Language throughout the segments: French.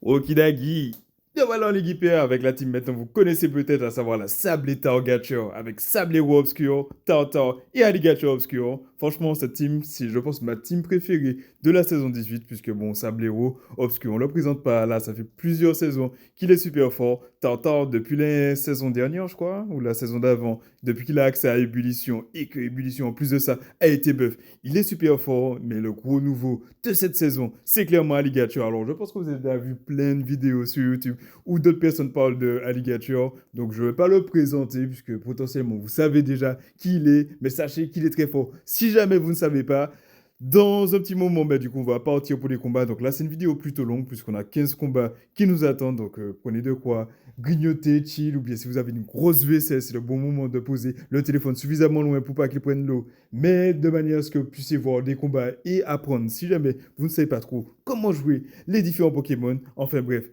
Okidagi. Bien voilà en Ligue IPA avec la team maintenant vous connaissez peut-être à savoir la Sablé Targature avec Sablero Obscur, Tartar et Alligator Obscur. Franchement cette team c'est je pense ma team préférée de la saison 18 puisque bon Sablero Obscur on le présente pas là ça fait plusieurs saisons qu'il est super fort. Tartar depuis la saison dernière je crois ou la saison d'avant depuis qu'il a accès à Ébullition et que Ébullition en plus de ça a été buff. Il est super fort mais le gros nouveau de cette saison c'est clairement Alligator. Alors je pense que vous avez déjà vu plein de vidéos sur YouTube où d'autres personnes parlent de Alligator. Donc je ne vais pas le présenter puisque potentiellement vous savez déjà qui il est, mais sachez qu'il est très fort. Si jamais vous ne savez pas, dans un petit moment, bah, du coup, on va partir pour les combats. Donc là, c'est une vidéo plutôt longue puisqu'on a 15 combats qui nous attendent. Donc prenez de quoi grignoter, chill, ou bien si vous avez une grosse vaisselle, c'est le bon moment de poser le téléphone suffisamment loin pour pas qu'il prenne l'eau, mais de manière à ce que vous puissiez voir des combats et apprendre si jamais vous ne savez pas trop comment jouer les différents Pokémon. Enfin bref,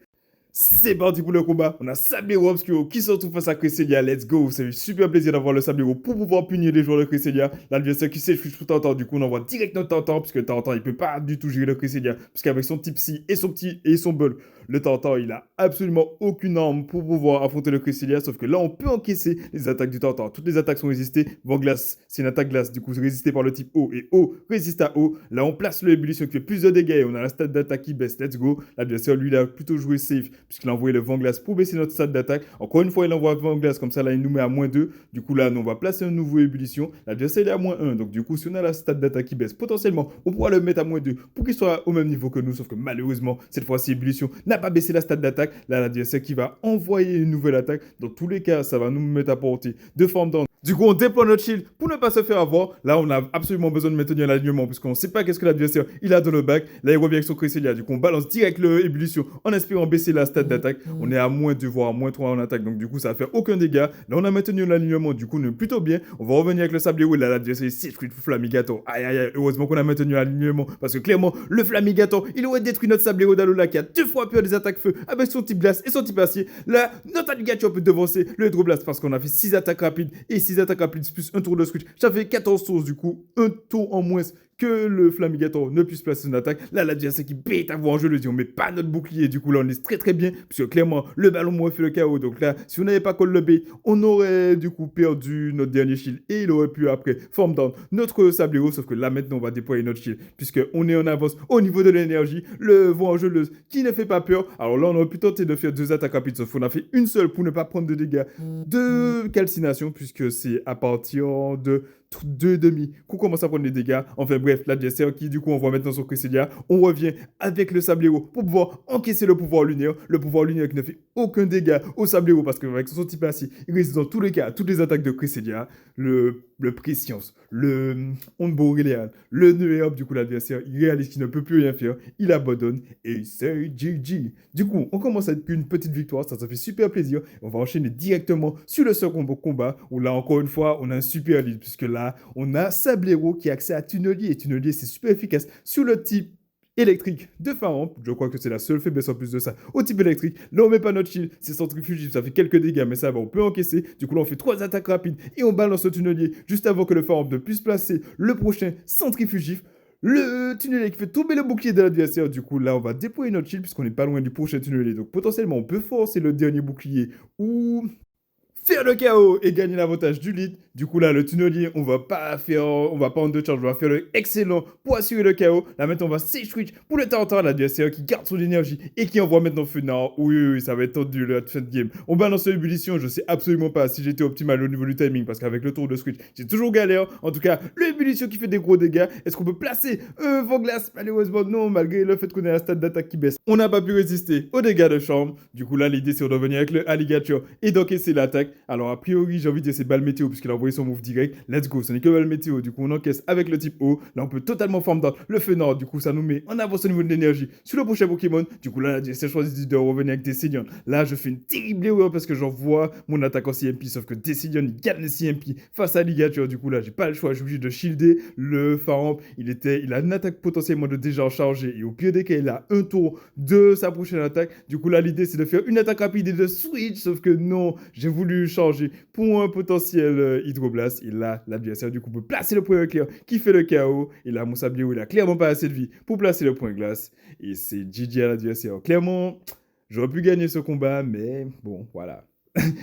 c'est parti pour le combat. On a Sablero Obscuro qui se retrouve face à Cresselia. Let's go. Ça fait super plaisir d'avoir le Sablero pour pouvoir punir les joueurs de Cresselia. L'adversaire qui s'effriche tout Tantan. Du coup, on envoie direct notre Tantan puisque Tantan il peut pas du tout gérer le Cresselia. Puisqu'avec son petit psy et son petit et son bol, le Tantan il a absolument aucune arme pour pouvoir affronter le Cresselia. Sauf que là, on peut encaisser les attaques du Tantan. Toutes les attaques sont résistées. Vent glace, c'est une attaque glace. Du coup, c'est résisté par le type eau et eau résiste à eau. Là, on place le ébullition qui fait plus de dégâts. Et on a la stat d'attaque qui baisse. Let's go. L'adversaire lui il a plutôt joué safe puisqu'il a envoyé le vent glace pour baisser notre stade d'attaque. Encore une fois, il envoie le vent glace, comme ça, là, il nous met à -2. Du coup, là, on va placer un nouveau ébullition. L'adversaire, il est à -1. Donc, du coup, si on a la stade d'attaque qui baisse, potentiellement, on pourra le mettre à -2 pour qu'il soit au même niveau que nous. Sauf que malheureusement, cette fois-ci, ébullition n'a pas baissé la stade d'attaque. Là, l'adversaire qui va envoyer une nouvelle attaque. Dans tous les cas, ça va nous mettre à portée de forme d'en. Du coup, on déploie notre shield pour ne pas se faire avoir. Là, on a absolument besoin de maintenir l'alignement puisqu'on ne sait pas qu'est-ce que l'adversaire il a dans le bac. Là, il revient avec son Cresselia. Du coup, on balance direct le ébullition en espérant baisser la stat d'attaque. On est à -2 voire à -3 en attaque. Donc, du coup, ça va faire aucun dégât. Là, on a maintenu l'alignement. Du coup, on est plutôt bien. On va revenir avec le Sablero. Là, l'adversaire c'est Secret Flamigator. Aïe, aïe, aïe. Heureusement qu'on a maintenu l'alignement parce que clairement, le Flamigator, il aurait détruit notre Sablero d'Alola qui a 2 fois peur des attaques feu avec son type glace et son type acier. Là, notre Alligator peut devancer le Hydroblast parce qu'on a fait 6 attaques rapides et 6 attaques rapides plus un tour de switch. Ça fait 14 tours du coup, un tour en moins que le Flamigator ne puisse placer son attaque. Là, l'adversaire qui bête à voir en jeu le dit on met pas notre bouclier. Du coup, là, on est très très bien. Puisque clairement, le ballon m'aurait fait le chaos. Donc là, si on n'avait pas call le bait, on aurait du coup perdu notre dernier shield. Et il aurait pu après form down notre Sablero. Sauf que là, maintenant, on va déployer notre shield. Puisqu'on est en avance au niveau de l'énergie. Le vent en jeu qui ne fait pas peur. Alors là, on aurait pu tenter de faire 2 attaques rapides. Sauf qu'on a fait une seule pour ne pas prendre de dégâts de calcination. Puisque c'est à partir de 2,5 qu'on commence à prendre les dégâts. Enfin bref, l'adversaire qui du coup on voit maintenant sur Cresselia, on revient avec le Sablero pour pouvoir encaisser le pouvoir lunaire. Le pouvoir lunaire qui ne fait aucun dégât au Sablero parce qu'avec son type assis, il résiste dans tous les cas à toutes les attaques de Cresselia. Le Prescience, le Onde Boréal, le Neuerb, du coup l'adversaire, il réalise qu'il ne peut plus rien faire, il abandonne et c'est GG. Du coup, on commence avec une petite victoire, ça fait super plaisir. On va enchaîner directement sur le second combat où là encore une fois, on a un super lead puisque là, on a Sablero qui a accès à Tunnelier et Tunnelier c'est super efficace sur le type électrique de Pharaon. Je crois que c'est la seule faiblesse en plus de ça. Au type électrique, là on met pas notre shield, c'est centrifugif, ça fait quelques dégâts, mais ça va, on peut encaisser. Du coup là on fait 3 attaques rapides et on balance le tunnelier juste avant que le Pharaon ne puisse placer le prochain centrifugif. Le tunnelier qui fait tomber le bouclier de l'adversaire. Du coup là on va déployer notre shield puisqu'on n'est pas loin du prochain tunnelier. Donc potentiellement on peut forcer le dernier bouclier ou faire le chaos et gagner l'avantage du lead. Du coup là, le tunnelier, on va pas en deux charges, on va faire le excellent pour assurer le chaos. Là maintenant, on va sage switch pour le temps l'adversaire qui garde son énergie et qui envoie maintenant feu. Non, oui, ça va être tendu le fin de game. On balance l'ébullition, je sais absolument pas si j'étais optimal au niveau du timing parce qu'avec le tour de switch, j'ai toujours galère. En tout cas, l'ébullition qui fait des gros dégâts. Est-ce qu'on peut placer un vent glace? Malheureusement, non, malgré le fait qu'on ait la stade d'attaque qui baisse. On n'a pas pu résister aux dégâts de chambre. Du coup là, l'idée c'est de revenir avec le Alligator et d'encaisser l'attaque. Alors, a priori, j'ai envie de dire c'est balle météo puisqu'il a envoyé son move direct. Let's go, ce n'est que balle météo. Du coup, on encaisse avec le type O. Là, on peut totalement form down le feu nord. Du coup, ça nous met en avance au niveau de l'énergie sur le prochain Pokémon. Du coup, là, j'ai choisi de revenir avec Decidian. Là, je fais une terrible erreur parce que j'envoie mon attaque en CMP. Sauf que Decidian, il gagne le CMP face à Alligator. Du coup, là, j'ai pas le choix. J'ai obligé de shielder le Pharaon. Il a une attaque potentiellement de déjà chargée. Et au pire des cas, il a un tour de sa prochaine attaque. Du coup, là, l'idée, c'est de faire une attaque rapide et de switch. Sauf que non, j'ai voulu changer pour un potentiel Hydroblast. Et là, l'adversaire, du coup, peut placer le point éclair qui fait le KO. Et là, mon sablier, il a clairement pas assez de vie pour placer le point glace. Et c'est GG à l'adversaire. Clairement, j'aurais pu gagner ce combat, mais bon, voilà.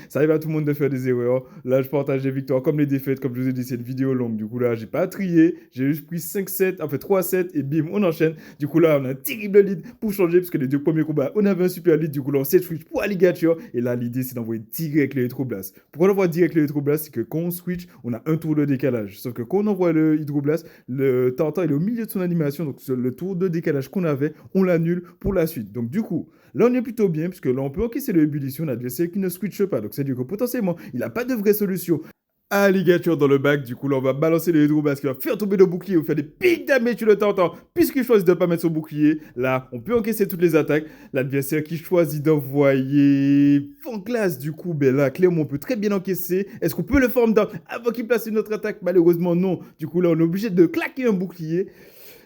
Ça arrive à tout le monde de faire des erreurs. Là, je partage les victoires comme les défaites. Comme je vous ai dit, c'est une vidéo longue. Du coup, là, j'ai pas trié. J'ai juste pris 5-7, en fait 3-7 et bim, on enchaîne. Du coup, là, on a un terrible lead pour changer parce que les deux premiers combats, on avait un super lead. Du coup, là, on s'est switch pour Alligator. Et là, l'idée, c'est d'envoyer direct le Hydroblast. Pourquoi l'envoyer direct le Hydroblast? C'est que quand on switch, on a un tour de décalage. Sauf que quand on envoie le Hydroblast, le Tartan, il est au milieu de son animation. Donc, le tour de décalage qu'on avait, on l'annule pour la suite. Donc, du coup, là, on est plutôt bien, puisque là, on peut encaisser le ébullition, l'adversaire qui ne switch pas. Donc, c'est-à-dire que potentiellement, il n'a pas de vraie solution. Alligator dans le bac, du coup, là, on va balancer le Hydroblast qui va faire tomber le bouclier ou faire des big damage sur le Tartan, puisqu'il choisit de ne pas mettre son bouclier. Là, on peut encaisser toutes les attaques. L'adversaire qui choisit d'envoyer Vanglace, du coup, ben là, clairement, on peut très bien encaisser. Est-ce qu'on peut le form down avant qu'il place une autre attaque? Malheureusement, non. Du coup, là, on est obligé de claquer un bouclier.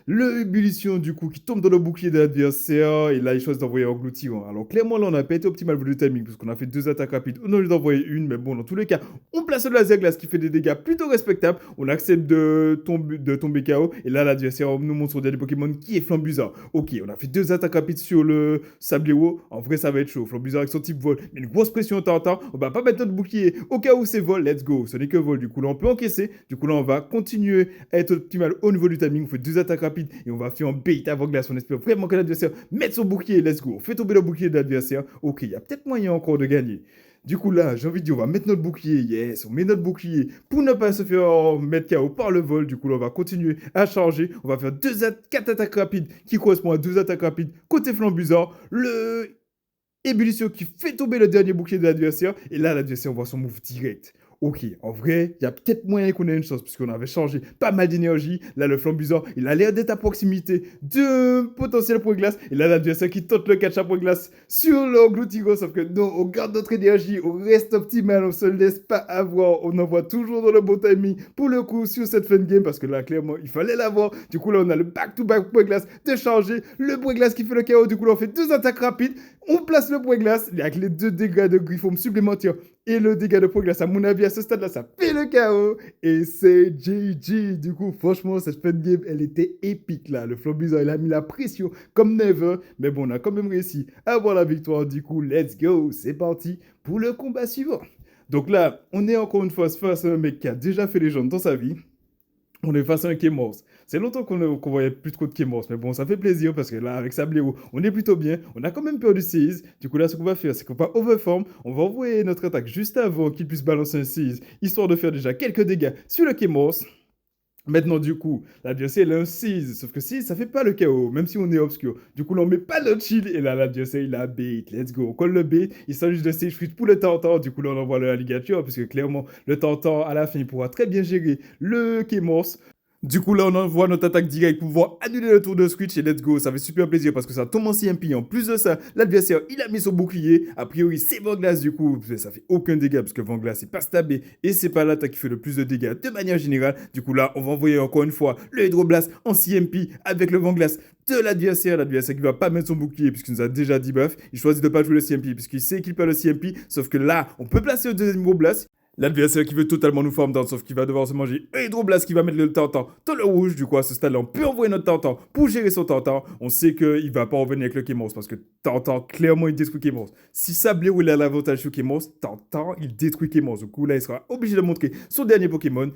Le ébullition, du coup, qui tombe dans le bouclier de l'adversaire. Et là, il choisit d'envoyer engloutir. Alors, clairement, là, on n'a pas été optimal pour le timing, parce qu'on a fait 2 attaques rapides. On a lieu d'envoyer une, mais bon, dans tous les cas, on place le laser glace qui fait des dégâts plutôt respectables. On accepte de tomber KO. Et là, l'adversaire nous montre son dernier Pokémon qui est Flambuzard. Ok, on a fait 2 attaques rapides sur le Sablero. En vrai, ça va être chaud. Flambuzard avec son type vol. Mais une grosse pression en temps. On va pas mettre notre bouclier au cas où c'est vol. Let's go. Ce n'est que vol. Du coup, là, on peut encaisser. Du coup, là, on va continuer à être optimal au niveau du timing. On fait 2 attaques rapides et on va faire un bait avant glace. On espère vraiment que l'adversaire mette son bouclier. Let's go. On fait tomber le bouclier de l'adversaire. Ok, il y a peut-être moyen encore de gagner. Du coup, là, j'ai envie de dire, on va mettre notre bouclier. Yes, on met notre bouclier pour ne pas se faire mettre KO par le vol. Du coup, là, on va continuer à charger. On va faire 4 attaques rapides qui correspondent à 2 attaques rapides côté Flambuzard. Le ébullition qui fait tomber le dernier bouclier de l'adversaire. Et là, l'adversaire, on voit son move direct. Ok, en vrai, il y a peut-être moyen qu'on ait une chance, puisqu'on avait changé pas mal d'énergie. Là, le Flambuzard, il a l'air d'être à proximité de potentiel point glace. Et là, l'adversaire qui tente le catch à point glace sur l'Angloutigo. Sauf que non, on garde notre énergie, on reste optimal, on se laisse pas avoir. On envoie toujours dans le bon timing pour le coup sur cette fin game, parce que là, clairement, il fallait l'avoir. Du coup, là, on a le back-to-back point glace de changer. Le point glace qui fait le KO. Du coup, là, on fait 2 attaques rapides. On place le point glace avec les 2 dégâts de Griffon supplémentaires et le dégât de point glace. À mon avis, à ce stade-là, ça fait le KO. Et c'est GG. Du coup, franchement, cette fin de game, elle était épique là. Le Flambuzard, il a mis la pression comme never. Mais bon, on a quand même réussi à avoir la victoire. Du coup, let's go. C'est parti pour le combat suivant. Donc là, on est encore une fois face à un mec qui a déjà fait légende dans sa vie. On est face à un K-Morse. C'est longtemps qu'on voyait plus trop de K-Morse, mais bon, ça fait plaisir parce que là, avec Sablero, on est plutôt bien. On a quand même perdu 6. Du coup, là, ce qu'on va faire, c'est qu'on va overform. On va envoyer notre attaque juste avant qu'il puisse balancer un 6, histoire de faire déjà quelques dégâts sur le K-Morse. Maintenant, du coup, l'adversaire, il a un 6. Sauf que 6, ça fait pas le KO, même si on est obscur. Du coup, là, on met pas notre shield. Et là, l'adversaire, il a bait. Let's go. On colle le bait. Il s'agit juste de stage switch pour le Tartan. Du coup, là, on envoie le Alligator. Parce que clairement, le Tartan, à la fin, il pourra très bien gérer le K-Morse. Du coup, là, on envoie notre attaque directe pour pouvoir annuler le tour de switch et let's go. Ça fait super plaisir parce que ça tombe en CMP. En plus de ça, l'adversaire, il a mis son bouclier. A priori, c'est Vanglace du coup. Ça fait aucun dégât parce que Vanglace, c'est pas stabé et c'est pas l'attaque qui fait le plus de dégâts de manière générale. Du coup, là, on va envoyer encore une fois le Hydroblast en CMP avec le Vanglace de l'adversaire. L'adversaire qui va pas mettre son bouclier puisqu'il nous a déjà debuff. Il choisit de pas jouer le CMP puisqu'il sait qu'il perd le CMP. Sauf que là, on peut placer le deuxième Hydroblast. L'adversaire qui veut totalement nous farm down, sauf qu'il va devoir se manger un Hydroblast qui va mettre le Tartan dans le rouge. Du coup, à ce stade-là, on peut envoyer notre Tartan pour gérer son Tartan. On sait qu'il va pas revenir avec le K-Morse parce que Tartan, clairement, il détruit K-Morse. Si Sablero, il a l'avantage sur K-Morse, Tartan, il détruit K-Morse. Du coup, là, il sera obligé de montrer son dernier Pokémon.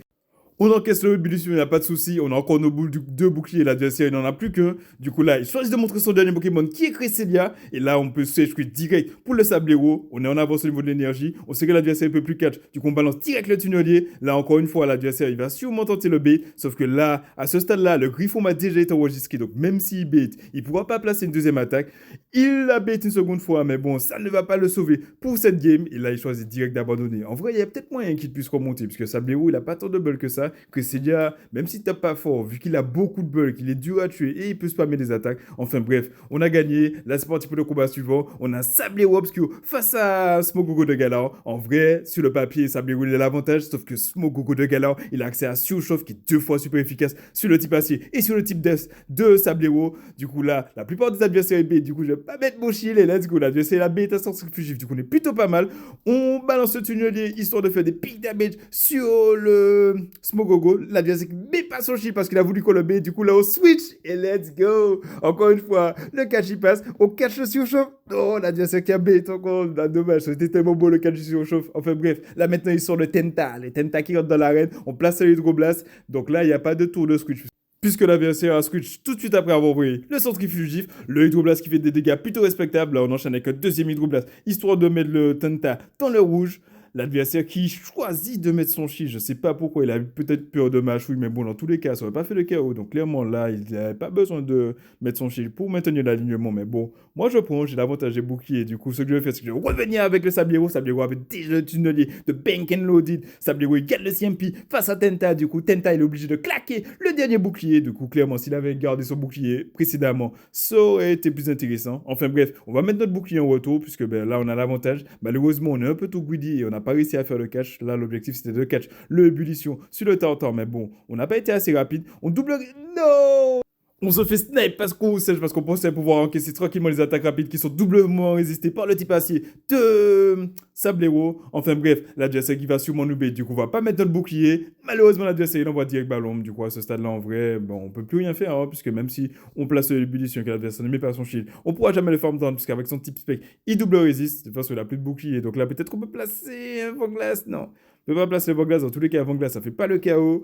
On encaisse le ébullition, il n'y a pas de souci. On a encore nos boules deux boucliers. L'adversaire, il n'en a plus qu'un. Du coup, là, il choisit de montrer son dernier Pokémon qui est Cresselia. Et là, on peut switch direct pour le Sablero. On est en avance au niveau de l'énergie. On sait que l'adversaire ne peut plus catch. Du coup, on balance direct le tunnelier. Là, encore une fois, l'adversaire, il va sûrement tenter le bait. Sauf que là, à ce stade-là, le Griffon a déjà été enregistré. Donc, même s'il bait, il ne pourra pas placer une deuxième attaque. Il la bait une seconde fois. Mais bon, ça ne va pas le sauver pour cette game. Et là, il choisit direct d'abandonner. En vrai, il y a peut-être moyen qu'il puisse remonter. Puisque Sablero, il n'a pas tant de bull que ça. ça que c'est déjà, même si t'as pas fort, vu qu'il a beaucoup de bulk, il est dur à tuer et il peut spammer des attaques. Enfin bref, on a gagné. Là, c'est parti pour le combat suivant. On a Sablero Obscure face à Smogogo de Galar. En vrai, sur le papier, Sablero il a l'avantage, sauf que Smogogo de Galar, il a accès à Surchauffe qui est 2 fois super efficace sur le type acier et sur le type Death de Sablero. Du coup, là, la plupart des adversaires B, du coup, je vais pas mettre mon shield et let's go. L'adversaire la B est à sens fugif. Du coup, on est plutôt pas mal. On balance le tunnelier histoire de faire des pics damage sur le Smogogo. L'adversaire met pas son shield parce qu'il a voulu qu'on le B. Du coup, là, on switch et let's go. Encore une fois, le catch il passe. On catch le surchauffe. Oh, l'adversaire qui a B, encore. Dommage, c'était tellement beau le catch du surchauffe. Enfin bref, là maintenant, ils sont le Tenta. Les Tenta qui rentrent dans l'arène. On place le Hydroblast. Donc là, il n'y a pas de tour de switch. Puisque l'adversaire a switch tout de suite après avoir envoyé le centrifugif, le Hydroblast qui fait des dégâts plutôt respectables. Là, on enchaîne avec un deuxième Hydroblast, histoire de mettre le Tenta dans le rouge. L'adversaire qui choisit de mettre son shield, je sais pas pourquoi, il a peut-être peur de ma chouille, mais bon, dans tous les cas, ça aurait pas fait le KO. Donc clairement, là, il n'avait pas besoin de mettre son shield pour maintenir l'alignement. Mais bon, moi je prends, j'ai l'avantage des boucliers. Du coup, ce que je vais faire, c'est que je vais revenir avec le Sablero. Sablero avait déjà le tunnelier de Bank and Loaded. Sablero, il gagne le CMP face à Tenta. Du coup, Tenta, il est obligé de claquer le dernier bouclier. Du coup, clairement, s'il avait gardé son bouclier précédemment, ça aurait été plus intéressant. Enfin bref, on va mettre notre bouclier en retour, puisque ben, là, on a l'avantage. Malheureusement, on est un peu tout greedy et on n'a pas réussi à faire le catch. Là, l'objectif, c'était de catch le ébullition sur le tartare. Mais bon, on n'a pas été assez rapide. On double... Non! On se fait snipe parce qu'on sèche, parce qu'on pensait pouvoir encaisser tranquillement les attaques rapides qui sont doublement résistées par le type acier de Sablero. Enfin bref, l'adversaire qui va sûrement nous bait. Du coup, on va pas mettre notre bouclier. Malheureusement, l'adversaire il envoie direct ballon. Du coup, à ce stade-là, en vrai, bon, on peut plus rien faire, hein, puisque même si on place l'ébullition que l'adversaire ne met pas son shield, on pourra jamais le farm down, puisqu'avec son type spec, il double résiste. De toute façon, il a plus de bouclier. Donc là, peut-être qu'on peut placer un Vanglass. Non. On peut pas placer le Vanglass. Dans tous les cas, Vanglass, ça fait pas le KO.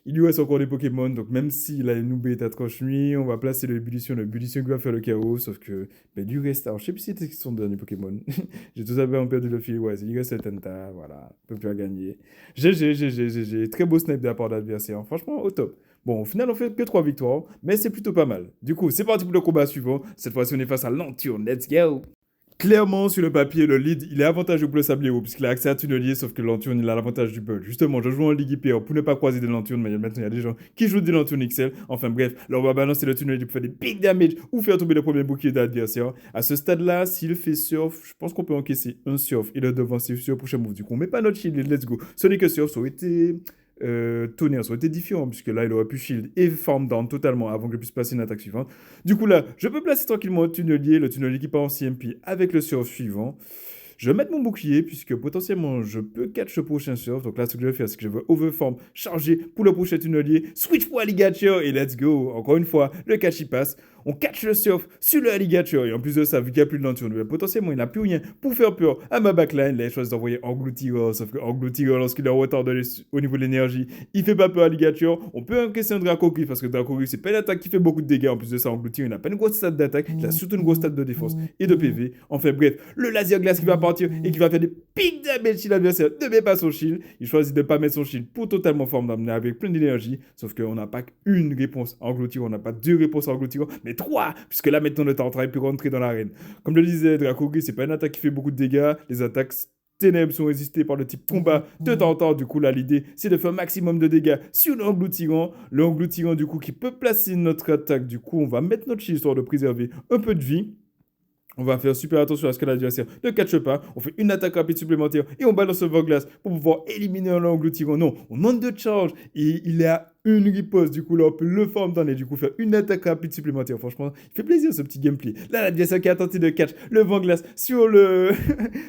Il lui reste encore des Pokémon, donc même s'il a une Noobé Tatranche Nuit, on va placer l'ébullition qui va faire le KO, sauf que ben, du reste, alors je sais plus si c'était son dernier Pokémon. J'ai tout simplement perdu le fil, ouais, il reste le Tenta, voilà, on peut plus à gagner. GG, très beau snipe de la part de l'adversaire, franchement au top. Bon, au final, on fait que 3 victoires, mais c'est plutôt pas mal. Du coup, c'est parti pour le combat suivant. Cette fois-ci, on est face à Lanturne, let's go! Clairement, sur le papier, le lead, il est avantageux pour le Sablero, puisqu'il a accès à tunnelier, sauf que Lanturne, il a l'avantage du bull. Justement, je joue en Ligue IPR pour ne pas croiser des Lanturnes, mais maintenant, il y a des gens qui jouent des Lanturnes XL. Enfin bref, là, on va balancer le tunnelier pour faire des big damage ou faire tomber le premier bouclier de l'adversaire. À ce stade-là, s'il fait surf, je pense qu'on peut encaisser un surf et le devancer sur le prochain move. Du coup, on met pas notre shield, let's go. Ce n'est que surf, ça aurait été... tonnerre, ça aurait été différent, puisque là, il aurait pu shield et farm down totalement avant que je puisse passer une attaque suivante. Du coup, là, je peux placer tranquillement le tunnelier qui part en CMP avec le surf suivant. Je vais mettre mon bouclier, puisque potentiellement, je peux catch le prochain surf. Donc là, ce que je vais faire, c'est que je vais overform, charger pour le prochain tunnelier, switch pour Alligator, et let's go. Encore une fois, le catch, il passe. On catch le surf sur le Alligator. Et en plus de ça, vu qu'il n'y a plus de Lanturne, potentiellement, il n'a plus rien pour faire peur à ma backline. Là, il choisit d'envoyer Engloutireur. Sauf que Engloutireur, lorsqu'il est en retard au niveau de l'énergie, il fait pas peur à Alligator. On peut encaisser un Dracoglyph parce que Dracoglyph, c'est pas une attaque qui fait beaucoup de dégâts. En plus de ça, Engloutireur, il n'a pas une grosse stat d'attaque. Il a surtout une grosse stat de défense et de PV. Enfin, bref, le laser glace qui va partir et qui va faire des pics damage si l'adversaire ne met pas son shield. Il choisit de ne pas mettre son shield pour totalement forme d'amener avec plein d'énergie. Sauf qu'on n'a pas qu'une réponse à Engloutireur. On n'a pas deux réponses à Engloutireur, mais 3, puisque là maintenant le Tartare peut rentrer dans l'arène. Comme je le disais, Dracoglyph, c'est pas une attaque qui fait beaucoup de dégâts. Les attaques ténèbres sont résistées par le type combat de Tartare. Du coup, là, l'idée, c'est de faire un maximum de dégâts sur l'Engloutirant. L'Engloutirant, du coup, qui peut placer notre attaque. Du coup, on va mettre notre shield histoire de préserver un peu de vie. On va faire super attention à ce que l'adversaire ne catche pas. On fait une attaque rapide supplémentaire et on balance le Vanglass pour pouvoir éliminer l'Engloutirant. Non, on manque de charge et il est à une riposte. Du coup, là, on peut le farm down et du coup faire une attaque rapide supplémentaire. Franchement, il fait plaisir ce petit gameplay. Là, l'adversaire qui a tenté de catch le Vanglass sur le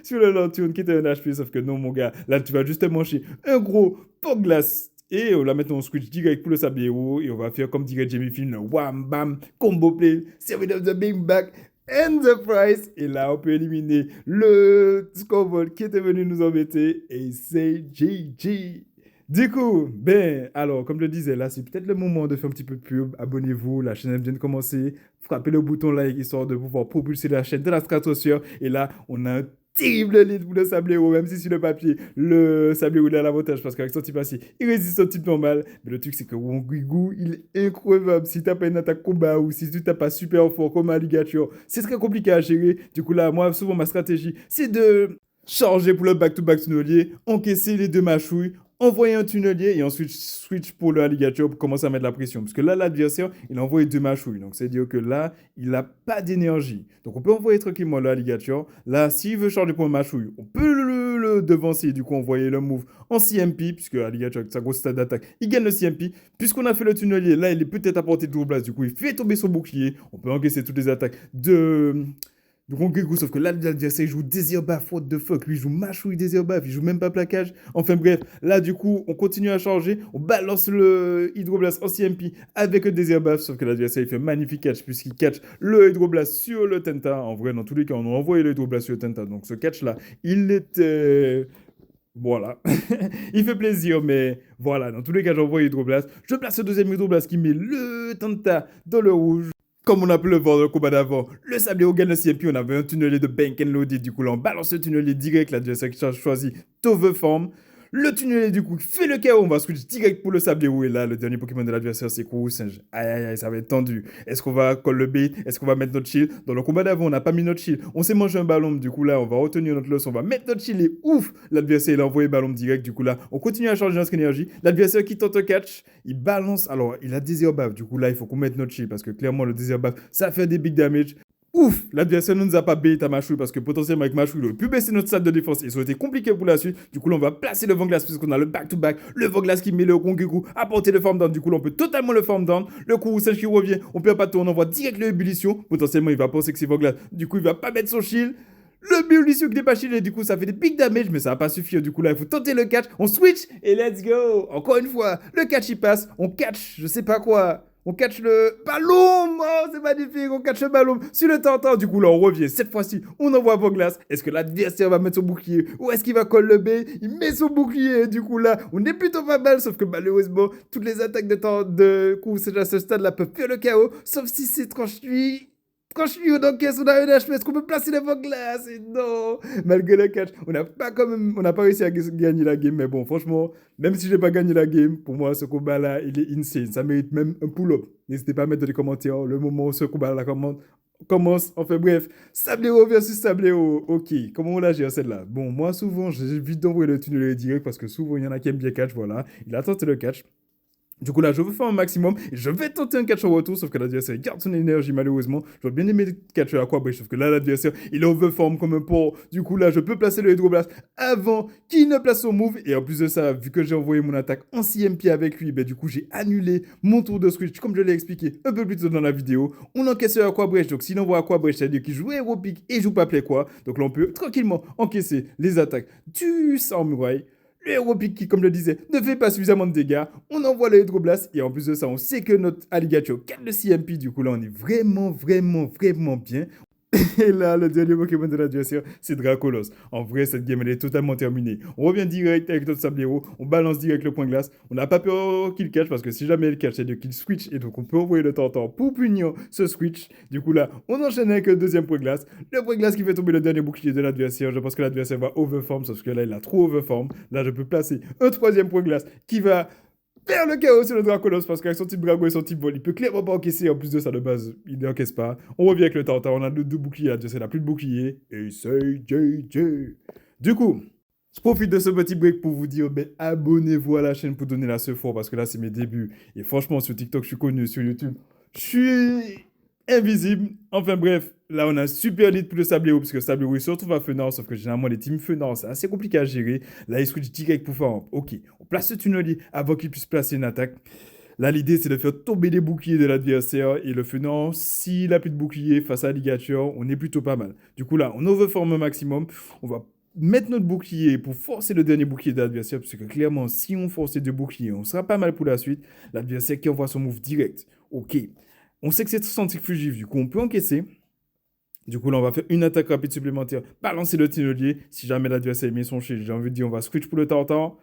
sur le Lanturne qui était un HP. Sauf que non, mon gars, là, tu vas juste manger un gros Vanglass. Et là, maintenant, on switch direct pour le Sablero et on va faire comme dirait Jamie Finn, le wham bam combo play, serving of the big back. And the price. Et là, on peut éliminer le Scoreboard qui était venu nous embêter. Et c'est GG. Du coup, ben, alors, comme je le disais, là, c'est peut-être le moment de faire un petit peu de pub. Abonnez-vous, la chaîne vient de commencer. Frappez le bouton like, histoire de pouvoir propulser la chaîne de la stratosphère. Et là, on a un terrible lead pour le Sablero, même si sur le papier, le Sablero il a l'avantage parce qu'avec son type acier, il résiste au type normal. Mais le truc, c'est que Wongwigu, il est incroyable. Si t'as pas une attaque combat ou si tu t'as pas super fort comme Alligator, c'est très compliqué à gérer. Du coup, là, moi, souvent, ma stratégie, c'est de charger pour le back-to-back tunnelier, encaisser les deux mâchouilles, envoyer un tunnelier et ensuite switch pour le alligator pour commencer à mettre la pression. Parce que là, l'adversaire, il a envoyé 2 mâchouilles. Donc, c'est-à-dire que là, il n'a pas d'énergie. Donc, on peut envoyer tranquillement le alligator. Là, s'il veut charger pour un mâchouille, on peut le devancer. Du coup, envoyer le move en CMP, puisque alligator, avec sa grosse stade d'attaque, il gagne le CMP. Puisqu'on a fait le tunnelier, là, il est peut-être à portée de double. Du coup, il fait tomber son bouclier. On peut encaisser toutes les attaques de Rongekou, sauf que là, l'adversaire joue Désir Baf, what the fuck, lui il joue mâchouille Désir Baf, il joue même pas plaquage. Enfin bref, là du coup, on continue à charger, on balance le Hydroblast en CMP avec le Désir Baf, sauf que l'adversaire il fait un magnifique catch puisqu'il catch le Hydroblast sur le Tenta. En vrai, dans tous les cas, on a envoyé le Hydroblast sur le Tenta, donc ce catch là, il était... Voilà, il fait plaisir, mais voilà, dans tous les cas, j'envoie Hydroblast. Je place le deuxième Hydroblast qui met le Tenta dans le rouge. Comme on a pu le voir dans le combat d'avant, le Sablero gagne le CMP, on avait un tunnelier de Bank and Loaded, du coup là on balance le tunnelier direct, l'adversaire qui a choisi Toverform. Le tunnelier du coup fait le KO, on va switch direct pour le Sablero et là le dernier Pokémon de l'adversaire c'est Kourou Singe. Aïe aïe aïe, ça va être tendu. Est-ce qu'on va call le bait? Est-ce qu'on va mettre notre shield? Dans le combat d'avant on n'a pas mis notre shield, on s'est mangé un ballon, du coup là on va retenir notre leçon, on va mettre notre shield et ouf, l'adversaire il a envoyé ballon direct, du coup là on continue à charger notre énergie, l'adversaire qui tente un catch, il balance, alors il a Désir Baf, du coup là il faut qu'on mette notre shield parce que clairement le Désir Baf ça fait des big damage. Ouf, l'adversaire ne nous a pas bait à Machouille parce que potentiellement avec Machouille, il aurait pu baisser notre stade de défense et ça aurait été compliqué pour la suite. Du coup, là, on va placer le Vanglas puisqu'on a le back-to-back. Le Vanglas qui met le Rongekou à portée de form down. Du coup, là, on peut totalement le form down. Le Kourou-Singe qui revient, on perd pas de tour, on envoie direct l'ébullition. Potentiellement, il va penser que c'est Vanglas. Du coup, il va pas mettre son shield. Le Béolissio qui n'est pas shield et du coup, ça fait des big damage, mais ça va pas suffire. Du coup, là, il faut tenter le catch. On switch et let's go. Encore une fois, le catch il passe. On catch, je sais pas quoi. On catch le ballon. Oh, c'est magnifique. On catch le ballon sur le tentant. Du coup, là, on revient. Cette fois-ci, on envoie Vanglas. Est-ce que l'adversaire va mettre son bouclier ou est-ce qu'il va coller le B? Il met son bouclier. Du coup, là, on est plutôt pas mal. Sauf que malheureusement, toutes les attaques de coup, c'est à ce stade-là peuvent faire le KO. Sauf si c'est tranche-nuit. Quand je suis au Donkey, on a un HP, est-ce qu'on peut placer les Vanglas? Et non, malgré le catch, on n'a pas réussi à gagner la game. Mais bon, franchement, même si je n'ai pas gagné la game, pour moi, ce combat-là, il est insane. Ça mérite même un pull-up. N'hésitez pas à mettre dans les commentaires le moment où ce combat-là commence. Enfin bref, Sablero versus Sablero. Ok, comment on la gère celle-là? Bon, moi, souvent, j'évite d'envoyer le tunnel direct parce que souvent, il y en a qui aiment bien catch. Voilà, il a tenté le catch. Du coup là, je veux faire un maximum et je vais tenter un catch en retour, sauf que l'adversaire garde son énergie malheureusement. J'aurais bien aimé catcher à quoi, sauf que là, l'adversaire, il est overform comme un porc. Du coup là, je peux placer le Hydroblast avant qu'il ne place son move. Et en plus de ça, vu que j'ai envoyé mon attaque en CMP avec lui, du coup, j'ai annulé mon tour de switch, comme je l'ai expliqué un peu plus tôt dans la vidéo. On encaisse à quoi, donc s'il envoie à quoi, c'est-à-dire qu'il joue Hero Pick et joue pas Play quoi. Donc là, on peut tranquillement encaisser les attaques du Samurai. Le Hero Pick qui, comme je le disais, ne fait pas suffisamment de dégâts. On envoie le Hydroblast et en plus de ça, on sait que notre Alligator gagne le CMP. Du coup, là, on est vraiment, vraiment, vraiment bien. Et là, le dernier Pokémon de l'adversaire, c'est Dracolos. En vrai, cette game, elle est totalement terminée. On revient direct avec notre Sablero, on balance direct le point glace. On n'a pas peur qu'il catch parce que si jamais il catch, c'est de qu'il switch. Et donc, on peut envoyer le Tantan pour punir ce switch. Du coup, là, on enchaîne avec le deuxième point glace. Le point glace qui fait tomber le dernier bouclier de l'adversaire. Je pense que l'adversaire va overform, sauf que là, il a trop overform. Là, je peux placer un troisième point glace qui va faire le chaos sur le Dracolos parce qu'avec son type Drago et son type vol, il peut clairement pas encaisser. En plus de ça, de base, il n'encaisse pas. On revient avec le Tartare, on a deux boucliers, l'adversaire n'a plus de bouclier. Et c'est JJ. Du coup, je profite de ce petit break pour vous dire, abonnez-vous à la chaîne pour donner la sephora parce que là, c'est mes débuts. Et franchement, sur TikTok, je suis connu, sur YouTube, je suis invisible. Enfin bref, là on a un super lead pour le Sablero parce que le Sablero il se retrouve à Fenor, sauf que généralement les teams Fenor c'est assez compliqué à gérer. Là il switch direct pour faire ok, on place ce tunnelier avant qu'il puisse placer une attaque. Là l'idée c'est de faire tomber les boucliers de l'adversaire et le Fenor, s'il a plus de bouclier face à Alligator, on est plutôt pas mal. Du coup là on overforme un maximum, on va mettre notre bouclier pour forcer le dernier bouclier de l'adversaire parce que clairement si on force les deux boucliers on sera pas mal pour la suite. L'adversaire qui envoie son move direct, ok. On sait que c'est centrifugif, du coup on peut encaisser. Du coup là on va faire une attaque rapide supplémentaire, balancer le tunnelier. Si jamais l'adversaire met son shield, j'ai envie de dire on va switch pour le Tartare.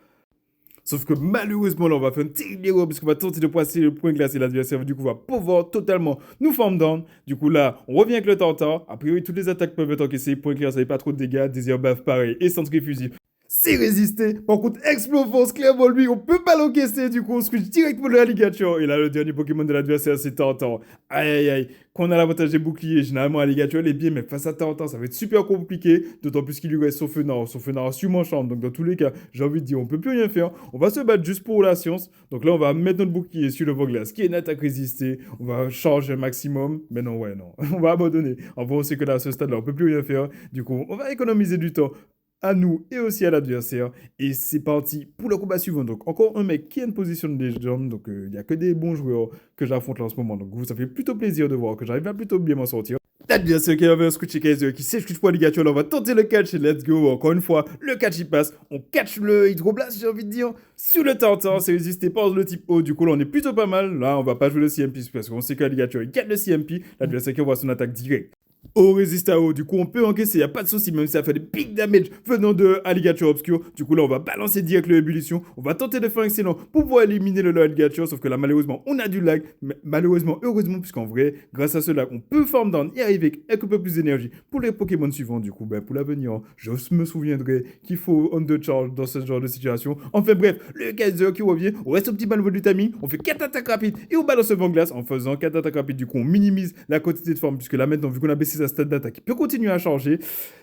Sauf que malheureusement là on va faire un terrible erreur parce qu'on va tenter de passer le point glacé. L'adversaire du coup va pouvoir totalement nous form down. Du coup là on revient avec le Tartare. A priori toutes les attaques peuvent être encaissées. Point clair, ça fait pas trop de dégâts. Désir baf pareil et centrifugif. C'est résisté. Par contre, Explofons, clairement, lui, on peut pas l'encaisser. Du coup, on switch directement le Alligator. Et là, le dernier Pokémon de l'adversaire, c'est Tantan. Aïe, aïe, aïe. Quand on a l'avantage des boucliers, généralement, Alligator, il est bien, mais face à Tantan, ça va être super compliqué. D'autant plus qu'il lui reste son Fenard. Son Fenard sur mon champ. Donc, dans tous les cas, j'ai envie de dire, on peut plus rien faire. On va se battre juste pour la science. Donc là, on va mettre notre bouclier sur le Voglas, qui est une attaque résistée. On va changer un maximum. Mais non, ouais, non. On va abandonner. En vrai, on sait que là, à ce stade-là, on peut plus rien faire. Du coup, on va économiser du temps à nous et aussi à l'adversaire. Et c'est parti pour le combat suivant. Donc, encore un mec qui a une position de légende. Donc, il n'y a que des bons joueurs que j'affronte là en ce moment. Donc, vous, ça fait plutôt plaisir de voir que j'arrive à plutôt bien m'en sortir. L'adversaire qui avait un scratch Kaiser qui sait pour alligator. Là, on va tenter le catch et let's go. Encore une fois, le catch il passe. On catch le hydroblast, j'ai envie de dire. Sur le Tantan, c'est résisté par le type O. Du coup, là, on est plutôt pas mal. Là, on va pas jouer le CMP parce qu'on sait que l'alligator il gagne le CMP. L'adversaire qui envoie son attaque directe. O résiste à O, du coup on peut encaisser, y a pas de souci, même si ça fait des big damage venant de Alligator Obscure. Du coup là on va balancer direct le ébullition, on va tenter de faire excellent pour pouvoir éliminer le Alligator, sauf que là malheureusement on a du lag, mais malheureusement, heureusement, puisqu'en vrai, grâce à ce lag, on peut farm down et arriver avec un peu plus d'énergie pour les Pokémon suivants. Du coup, ben, pour l'avenir, je me souviendrai qu'il faut undercharge dans ce genre de situation. Enfin bref, le Kaiser qui revient, on reste optimal au niveau du timing, on fait 4 attaques rapides et on balance le vent glace en faisant 4 attaques rapides. Du coup on minimise la quantité de forme, puisque là maintenant, vu qu'on a baissé sa stade d'attaque, il peut continuer à changer.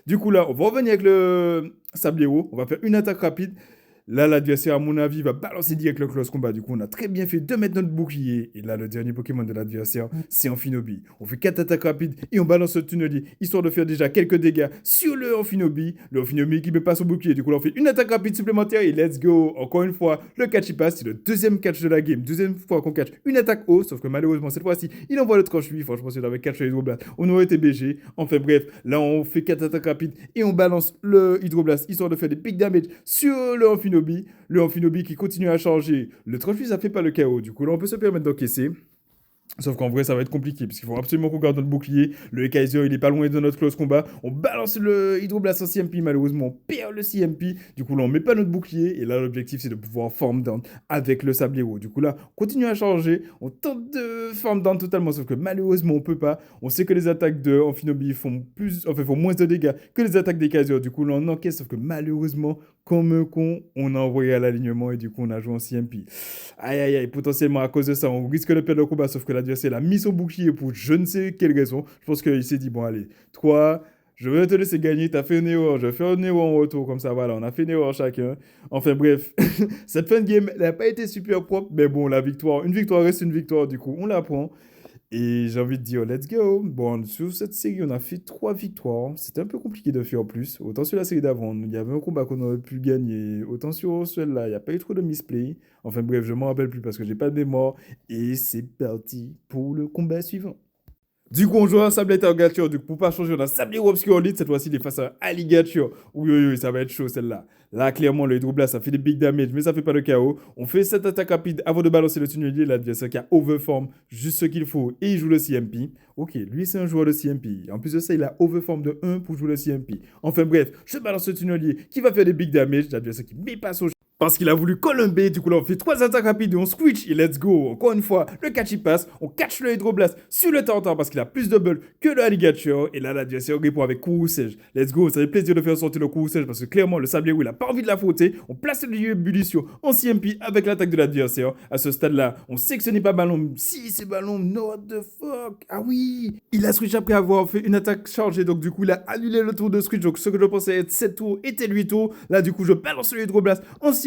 Du coup là, on va revenir avec le Sablero, on va faire une attaque rapide. Là, l'adversaire, à mon avis, va balancer direct le close combat. Du coup, on a très bien fait de mettre notre bouclier. Et là, le dernier Pokémon de l'adversaire, c'est Amphinobi. On fait 4 attaques rapides et on balance le tunnelier, histoire de faire déjà quelques dégâts sur le Amphinobi. Le Amphinobi qui met pas son bouclier. Du coup, là, on fait une attaque rapide supplémentaire et let's go. Encore une fois, le catch il passe. C'est le deuxième catch de la game. Deuxième fois qu'on catch une attaque haut. Sauf que malheureusement, cette fois-ci, il envoie le tranche 8. Franchement, si on avait catch le hydroblast, on aurait été BG. Enfin bref, là, on fait 4 attaques rapides et on balance le hydroblast, histoire de faire des big damage sur le Amphinobi. Le Amphinobi qui continue à changer. Le tranche ça fait pas le chaos. Du coup, là, on peut se permettre d'encaisser. Sauf qu'en vrai, ça va être compliqué, parce qu'il faut absolument qu'on garde notre bouclier. Le Kaiser, il est pas loin de notre close combat. On balance le Hydroblast en CMP, malheureusement, on perd le CMP. Du coup, là, on met pas notre bouclier. Et là, l'objectif, c'est de pouvoir farm down avec le Sablero. Du coup, là, on continue à changer. On tente de farm down totalement, sauf que malheureusement, on peut pas. On sait que les attaques de Amphinobi font moins de dégâts que les attaques des Kaiser. Du coup, là, on encaisse, sauf que malheureusement, comme un con, on a envoyé à l'alignement et du coup, on a joué en CMP. Aïe, aïe, aïe, potentiellement, à cause de ça, on risque de perdre le combat, sauf que l'adversaire a mis son bouclier pour je ne sais quelle raison. Je pense qu'il s'est dit, bon, allez, toi, je vais te laisser gagner, t'as fait une erreur, je vais faire une erreur en retour, comme ça, voilà, on a fait une erreur chacun. Enfin, bref, cette fin de game, elle n'a pas été super propre, mais bon, une victoire reste une victoire, du coup, on la prend. Et j'ai envie de dire, let's go. Bon, sur cette série, on a fait 3 victoires. C'était un peu compliqué de faire plus. Autant sur la série d'avant, il y avait un combat qu'on aurait pu gagner. Autant sur celle-là, il n'y a pas eu trop de misplay. Enfin bref, je m'en rappelle plus parce que j'ai pas de mémoire. Et c'est parti pour le combat suivant. Du coup, on joue un Sabletta Alligator. Du coup, pour pas changer, on a Sablero Obscure Lead. Cette fois-ci, il est face à un Alligator. Oui, oui, oui, ça va être chaud celle-là. Là, clairement, le Hydroblast, ça fait des big damage, mais ça fait pas de KO. On fait cette attaque rapide avant de balancer le tunnelier. L'adversaire qui a overform juste ce qu'il faut et il joue le CMP. Ok, lui, c'est un joueur de CMP. En plus de ça, il a overform de 1 pour jouer le CMP. Enfin bref, je balance le tunnelier qui va faire des big damage. L'adversaire qui met pas son parce qu'il a voulu columber, du coup là on fait 3 attaques rapides et on switch et let's go. Encore une fois, le catch il passe, on catch le hydroblast sur le Tantan parce qu'il a plus de bull que le alligator. Et là l'adversaire répond avec courroux sèche. Let's go, ça fait plaisir de faire sortir le courroux sèche parce que clairement le sablier il a pas envie de la frotter. On place le ébullition en CMP avec l'attaque de l'adversaire. À ce stade là, on sait que ce n'est pas ballon. Si c'est ballon, no what the fuck. Ah oui, il a switch après avoir fait une attaque chargée. Donc du coup il a annulé le tour de switch. Donc ce que je pensais être 7 tours était 8 tours. Là du coup je balance le hydroblast en CMP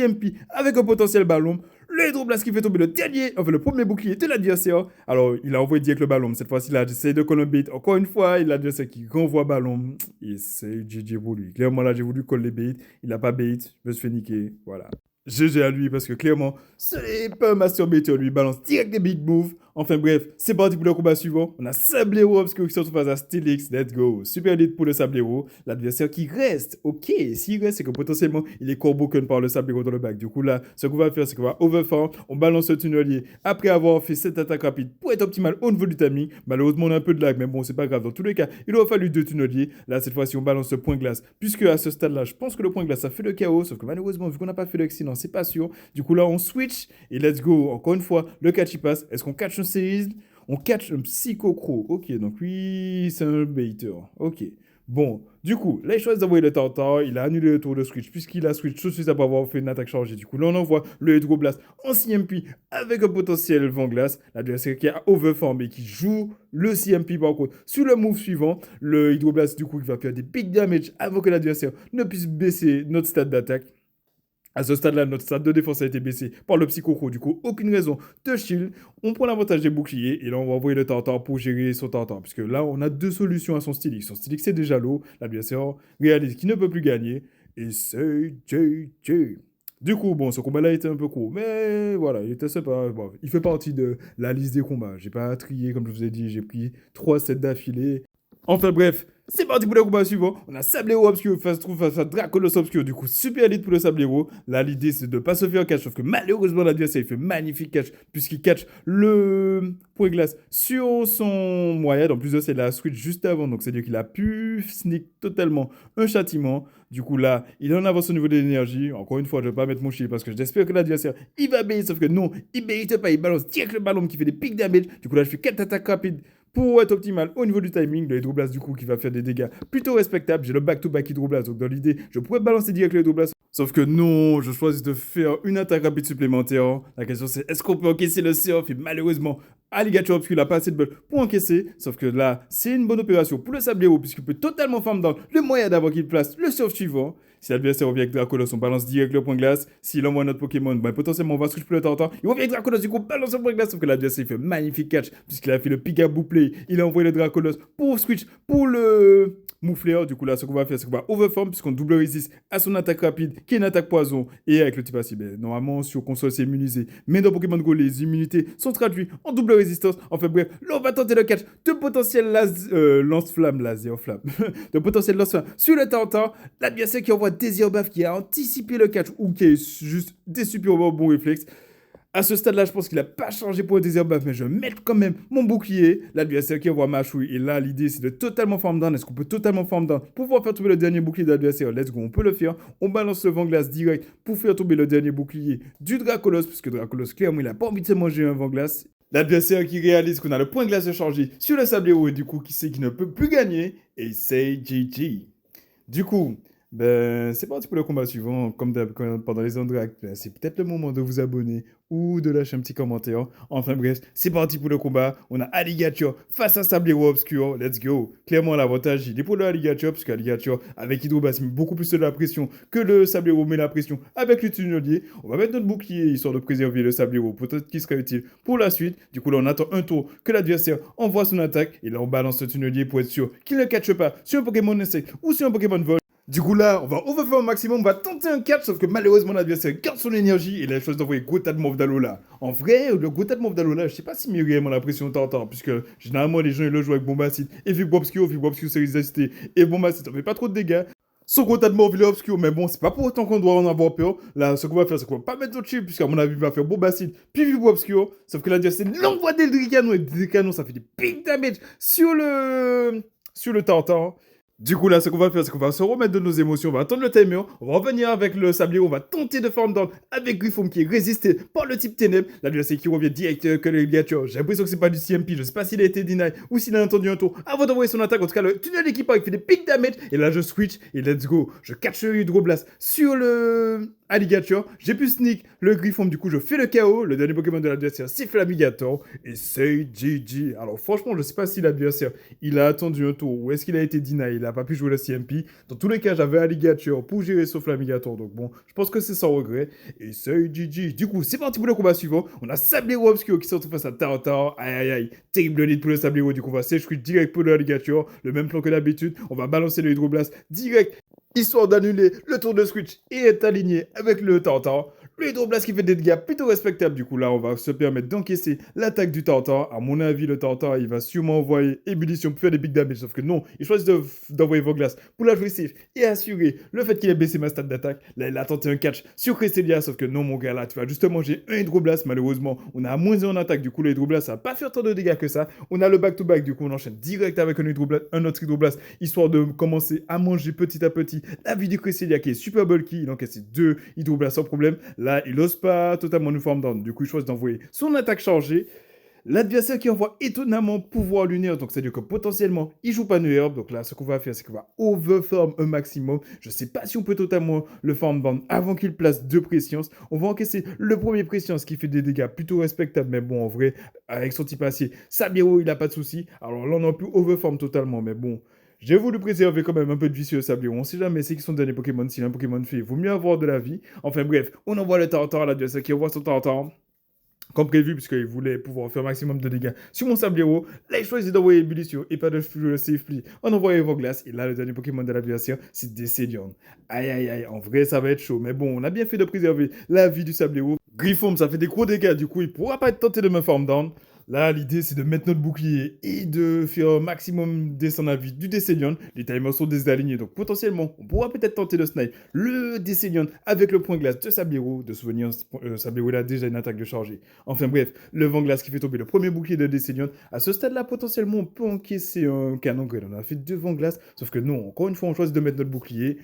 avec un potentiel ballon. Le hydroblast qui fait tomber le premier bouclier de l'adversaire. Alors, il a envoyé direct le ballon. Cette fois-ci, il a essayé de coller bait. Encore une fois, il a l'adversaire qui renvoie ballon. Et c'est GG pour lui. Clairement, là, j'ai voulu coller bait. Il n'a pas bait. Je me suis fait niquer. Voilà. GG à lui parce que clairement, ce n'est pas un masturbator. Lui, il balance direct des big moves. Enfin bref, c'est parti pour le combat suivant. On a Sablero Obscure qui se retrouve face à Steelix. Let's go. Super lead pour le Sablero. L'adversaire qui reste. Ok, s'il reste, c'est que potentiellement, il est core broken par le Sablero dans le back. Du coup, là, ce qu'on va faire, c'est qu'on va overfarm. On balance le tunnelier après avoir fait cette attaque rapide pour être optimal au niveau du timing. Malheureusement, on a un peu de lag, mais bon, c'est pas grave. Dans tous les cas, il aura fallu 2 tunneliers. Là, cette fois-ci, on balance le point glace. Puisque à ce stade-là, je pense que le point glace, ça fait le chaos. Sauf que malheureusement, vu qu'on n'a pas fait l'accident, c'est pas sûr. Du coup, là, on switch et let's go. Encore une fois, le catch il passe. Est-ce qu'on catch un séisme? On catch un Psychocrow. Ok, donc lui, c'est un baiter. Ok. Bon, Du coup, là, il choisit d'envoyer le Tartare, il a annulé le tour de switch, puisqu'il a switch tout de suite après avoir fait une attaque chargée. Du coup, là, on envoie le Hydroblast en CMP avec un potentiel vent glace. L'adversaire qui a overform et qui joue le CMP par contre. Sur le move suivant, le Hydroblast, du coup, il va faire des big damage avant que l'adversaire ne puisse baisser notre stade d'attaque. À ce stade-là, notre stade de défense a été baissé par le Psychoco. Du coup, aucune raison de shield. On prend l'avantage des boucliers et là, on va envoyer le Tartare pour gérer son Tartare. Puisque là, on a deux solutions à son Stylix. Son Stylix, c'est déjà l'eau. L'adversaire réalise qu'il ne peut plus gagner. Et c'est JJ. Du coup, bon, ce combat-là était un peu court, mais voilà, il était sympa. Bon, il fait partie de la liste des combats. J'ai pas trié, comme je vous ai dit, j'ai pris 3 sets d'affilée. Enfin bref, c'est parti pour le combat suivant. On a Sablero Obscure face à Dracolos Obscure. Du coup, super elite pour le Sablero. Là, l'idée, c'est de ne pas se faire catch. Sauf que malheureusement, l'adversaire, il fait magnifique catch. Puisqu'il catch le point glace sur son moyen. En plus de ça, il a switch juste avant. Donc, c'est-à-dire qu'il a pu sneak totalement un châtiment. Du coup, là, il est en avance au niveau de l'énergie. Encore une fois, je ne vais pas mettre mon chier parce que j'espère que l'adversaire, il va bailler. Sauf que non, il ne mérite pas. Il balance direct le ballon qui fait des pics damage. Du coup, là, je fais 4 attaques rapides pour être optimal au niveau du timing. Le Hydroblast, du coup, qui va faire des dégâts plutôt respectables. J'ai le back-to-back Hydroblast. Donc, dans l'idée, je pourrais balancer direct le Hydroblast. Sauf que non, je choisis de faire une attaque rapide supplémentaire. La question, c'est est-ce qu'on peut encaisser le surf? Et malheureusement, Alligator Obscure n'a pas assez de bulle pour encaisser. Sauf que là, c'est une bonne opération pour le Sablero, puisqu'il peut totalement farm down le moyen d'avoir qu'il place le surf suivant. Si l'adversaire revient avec Dracolos, on balance direct le point glace. S'il envoie notre Pokémon, ben, potentiellement on va switch pour le Tartare. Il revient avec Dracolos, du coup, balance le point glace. Sauf que l'adversaire il fait magnifique catch, puisqu'il a fait le Pigaboo play. Il a envoyé le Dracolos pour switch pour le Moufleur. Du coup, là, ce qu'on va faire, c'est qu'on va overform, puisqu'on double résiste à son attaque rapide, qui est une attaque poison. Et avec le type acide, ben, normalement, sur console, c'est immunisé. Mais dans Pokémon Go, les immunités sont traduites en double résistance. Enfin bref, là, on va tenter le catch de potentiel lance-flamme, laser-flamme, de potentiel lance-flamme sur le Tartare. L'adversaire qui envoie Désir Baf qui a anticipé le catch ou qui est juste des super bons réflexes. À ce stade-là, je pense qu'il n'a pas changé pour le Désir Baf, mais je vais mettre quand même mon bouclier. L'adversaire qui envoie Machouille. Et là, l'idée, c'est de totalement farm down. Est-ce qu'on peut totalement farm down pour pouvoir faire tomber le dernier bouclier de l'adversaire? Let's go, on peut le faire. On balance le vent glace direct pour faire tomber le dernier bouclier du Dracolos, puisque Dracolos, clairement, il n'a pas envie de se manger un vent glace. L'adversaire qui réalise qu'on a le point glace de changer sur le Sablero et du coup qui sait qu'il ne peut plus gagner. Et c'est GG. Du coup, ben, c'est parti pour le combat suivant. Comme pendant les Andracs, ben, c'est peut-être le moment de vous abonner ou de lâcher un petit commentaire. Enfin bref, c'est parti pour le combat. On a Alligator face à Sablero Obscure. Let's go. Clairement, l'avantage, il est pour le Alligator, parce qu'Alligator, avec Hydroblast, met beaucoup plus de la pression que le Sablero met la pression avec le tunnelier. On va mettre notre bouclier histoire de préserver le Sablero. Peut-être qu'il sera utile pour la suite. Du coup, là, on attend un tour que l'adversaire envoie son attaque. Et là, on balance le tunnelier pour être sûr qu'il ne catche pas sur un Pokémon insecte ou sur un Pokémon vol. Du coup là, on va overfaire au maximum, on va tenter un catch, sauf que malheureusement l'adversaire garde son énergie et il a choisi d'envoyer Gotad Movdalola. En vrai, le Gotad Movdalola, je sais pas s'il met réellement la pression Tartare, puisque généralement les gens ils le jouent avec Bombacide et Vibobscure c'est résisté et Bombacide ça fait pas trop de dégâts. Son Gotad Obscure, mais bon, c'est pas pour autant qu'on doit en avoir peur. Là, ce qu'on va faire, c'est qu'on va pas mettre notre chip, puisqu'à mon avis, il va faire Bombacide, puis Vibobscure. Sauf que l'adversaire l'envoie des Dricano et des canons, ça fait des big damage sur le Tartare. Du coup, là, ce qu'on va faire, c'est qu'on va se remettre de nos émotions, on va attendre le timer, on va revenir avec le sablier, on va tenter de farm down avec Griffon qui est résisté par le type ténèbres. L'adversaire qui revient direct que le Ligature. J'ai l'impression que c'est pas du CMP, je sais pas s'il a été deny ou s'il a entendu un tour avant d'envoyer son attaque. En tout cas, le tunnel d'équipage, il fait des big damage. Et là, je switch et let's go. Je catch le Hydroblast sur le Alligator. J'ai pu sneak le Griffon, du coup, je fais le KO. Le dernier Pokémon de l'adversaire, c'est Flamigator. Et c'est GG. Alors, franchement, je sais pas si l'adversaire, il a attendu un tour ou est-ce qu'il a été deny. Il a pas pu jouer le CMP. Dans tous les cas, j'avais Alligator pour gérer ce Flamigator. Donc bon, je pense que c'est sans regret. Et c'est GG. Du coup, c'est parti pour le combat suivant. On a Sablero Obscure qui se retrouve face à Tartare. Aïe aïe aïe. Terrible lead pour le Sablero. Du coup, on va sèche direct pour le Alligator. Le même plan que d'habitude. On va balancer le Hydroblast direct, histoire d'annuler le tour de switch et être aligné avec le Tartare. Le Hydroblast qui fait des dégâts plutôt respectables. Du coup, là, on va se permettre d'encaisser l'attaque du Tartare. À mon avis, le Tartare, il va sûrement envoyer ébullition pour faire des big damage. Sauf que non, il choisit d'envoyer Voglace pour la jouer safe et assurer le fait qu'il ait baissé ma stat d'attaque. Là, il a tenté un catch sur Cresselia. Sauf que non, mon gars, là, tu vas juste manger un Hydroblast. Malheureusement, on a moins 1 en attaque. Du coup, le Hydroblast, ça va pas faire tant de dégâts que ça. On a le back-to-back. Du coup, on enchaîne direct avec un autre Hydroblast, histoire de commencer à manger petit à petit la vie du Cresselia qui est super bulky. Il encaisse 2 Hydroblasts sans problème. Là, il n'ose pas totalement nous farm down. Du coup, il choisit d'envoyer son attaque chargée. L'adversaire qui envoie étonnamment pouvoir lunaire, donc c'est-à-dire que potentiellement il joue pas Herb. Donc là, ce qu'on va faire, c'est qu'on va overfarm un maximum. Je sais pas si on peut totalement le farm down avant qu'il place 2 présciences. On va encaisser le premier préscience qui fait des dégâts plutôt respectables, mais bon, en vrai, avec son type acier, Sablero, il a pas de souci. Alors là, on a pu overfarm totalement, mais bon. J'ai voulu préserver quand même un peu de vicieux Sablero. On sait jamais c'est qui sont derniers Pokémon. Si un Pokémon fait, il vaut mieux avoir de la vie. Enfin bref, on envoie le Tartare à l'adversaire qui envoie son Tartare comme prévu, puisqu'il voulait pouvoir faire un maximum de dégâts sur mon Sablero. Là, il choisit d'envoyer Ébullition et pas de Safe Pli. On envoie Everglace. Et là, le dernier Pokémon de l'adversaire, c'est Décédion. Aïe, aïe, aïe. En vrai, ça va être chaud. Mais bon, on a bien fait de préserver la vie du Sablero. Griffon, ça fait des gros dégâts. Du coup, il pourra pas être tenté de me farm down. Là, l'idée, c'est de mettre notre bouclier et de faire un maximum descendre la vie du Décédion. Les timers sont désalignés, donc potentiellement, on pourra peut-être tenter de snipe le Décédion avec le point glace de Sablero. De souvenir, Sablero, il a déjà une attaque de chargé. Enfin bref, le vent glace qui fait tomber le premier bouclier de Décédion. À ce stade-là, potentiellement, on peut encaisser un canon grade. On a fait 2 vents glace, sauf que non, encore une fois, on choisit de mettre notre bouclier.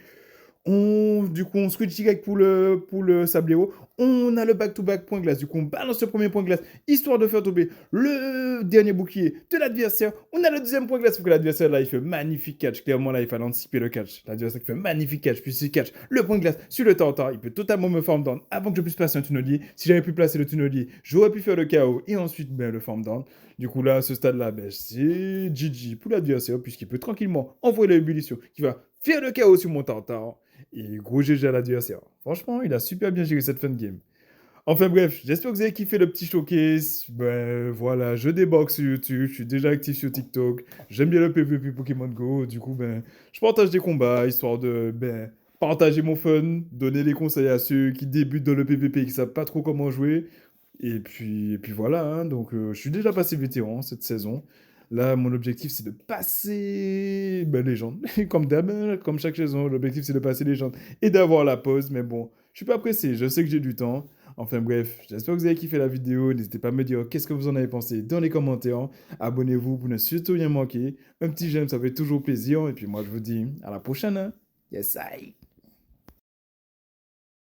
Du coup, on switch direct pour le Sablero. On a le back-to-back point glace. Du coup, on balance le premier point glace, histoire de faire tomber le dernier bouclier de l'adversaire. On a le deuxième point glace, parce que l'adversaire, là, il fait magnifique catch. Clairement, là, il fallait anticiper le catch. L'adversaire qui fait magnifique catch, puis il catch le point glace sur le Tartare. Il peut totalement me farm down avant que je puisse placer un tunnelier. Si j'avais pu placer le tunnelier, j'aurais pu faire le KO et ensuite le farm down. Du coup, là, à ce stade-là, c'est GG pour l'adversaire, puisqu'il peut tranquillement envoyer l'ébullition qui va faire le KO sur mon Tartare. Et gros GG à l'adversaire. Franchement, il a super bien géré cette fin de game. Enfin bref, j'espère que vous avez kiffé le petit showcase. Ben voilà, je débarque sur YouTube, je suis déjà actif sur TikTok. J'aime bien le PvP Pokémon Go. Du coup, ben, je partage des combats, histoire de partager mon fun, donner des conseils à ceux qui débutent dans le PvP et qui savent pas trop comment jouer. Et puis voilà, hein, donc je suis déjà passé vétéran cette saison. Là, mon objectif, c'est de passer légende. Comme d'hab, hein, comme chaque saison, l'objectif, c'est de passer légende et d'avoir la pause. Mais bon, je suis pas pressé, je sais que j'ai du temps. Enfin bref, j'espère que vous avez kiffé la vidéo. N'hésitez pas à me dire qu'est-ce que vous en avez pensé dans les commentaires. Abonnez-vous pour ne surtout rien manquer. Un petit j'aime, ça fait toujours plaisir. Et puis moi, je vous dis à la prochaine, hein. Yes, I.